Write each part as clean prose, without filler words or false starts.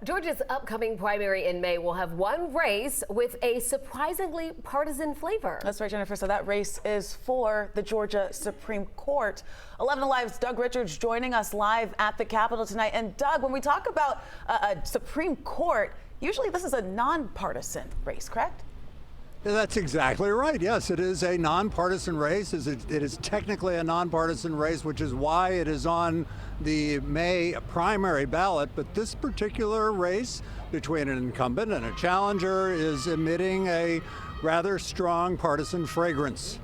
Georgia's upcoming primary in May will have one race with a surprisingly partisan flavor. That's right, Jennifer. So that race is for the Georgia Supreme Court. 11 Alive's Doug Richards joining us live at the Capitol tonight. And Doug, when we talk about a Supreme Court, usually this is a nonpartisan race, correct? That's exactly right. Yes, it is a nonpartisan race. It is technically a nonpartisan race, which is why it is on the May primary ballot. But this particular race between an incumbent and a challenger is emitting a rather strong partisan fragrance.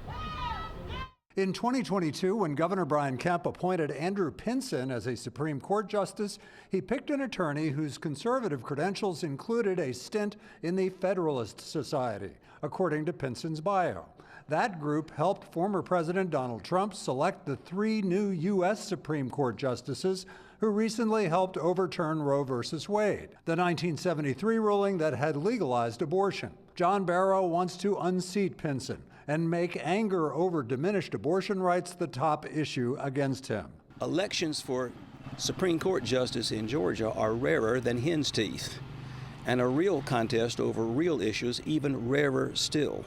In 2022, when Governor Brian Kemp appointed Andrew Pinson as a Supreme Court justice, he picked an attorney whose conservative credentials included a stint in the Federalist Society, according to Pinson's bio. That group helped former President Donald Trump select the 3 new U.S. Supreme Court justices who recently helped overturn Roe v. Wade, the 1973 ruling that had legalized abortion. John Barrow wants to unseat Pinson and make anger over diminished abortion rights the top issue against him. Elections for Supreme Court justice in Georgia are rarer than hen's teeth, and a real contest over real issues even rarer still.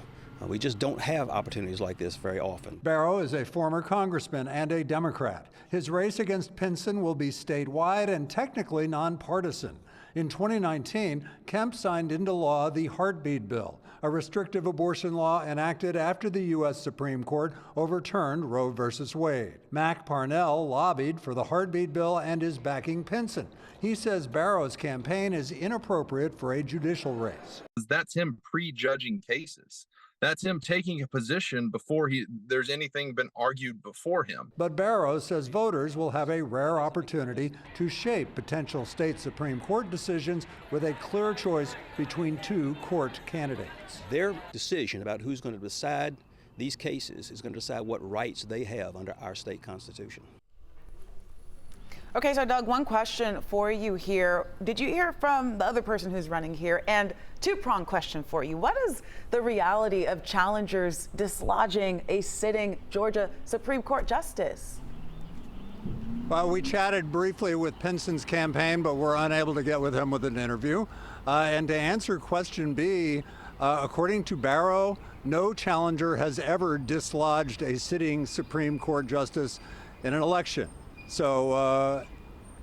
We just don't have opportunities like this very often. Barrow is a former congressman and a Democrat. His race against Pinson will be statewide and technically nonpartisan. In 2019, Kemp signed into law the Heartbeat Bill, a restrictive abortion law enacted after the U.S. Supreme Court overturned Roe v. Wade. Mac Parnell lobbied for the Heartbeat Bill and is backing Pinson. He says Barrow's campaign is inappropriate for a judicial race. That's him prejudging cases. That's him taking a position before there's anything been argued before him. But Barrow says voters will have a rare opportunity to shape potential state Supreme Court decisions with a clear choice between 2 court candidates. Their decision about who's going to decide these cases is going to decide what rights they have under our state constitution. Okay, so Doug, one question for you here. Did you hear from the other person who's running here? And 2-pronged question for you. What is the reality of challengers dislodging a sitting Georgia Supreme Court justice? Well, we chatted briefly with Pinson's campaign, but we're unable to get with him with an interview. And to answer question B, according to Barrow, no challenger has ever dislodged a sitting Supreme Court justice in an election. So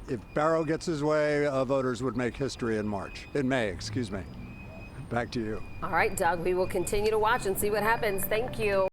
if Barrow gets his way, voters would make history in May. Back to you. All right, Doug, we will continue to watch and see what happens. Thank you.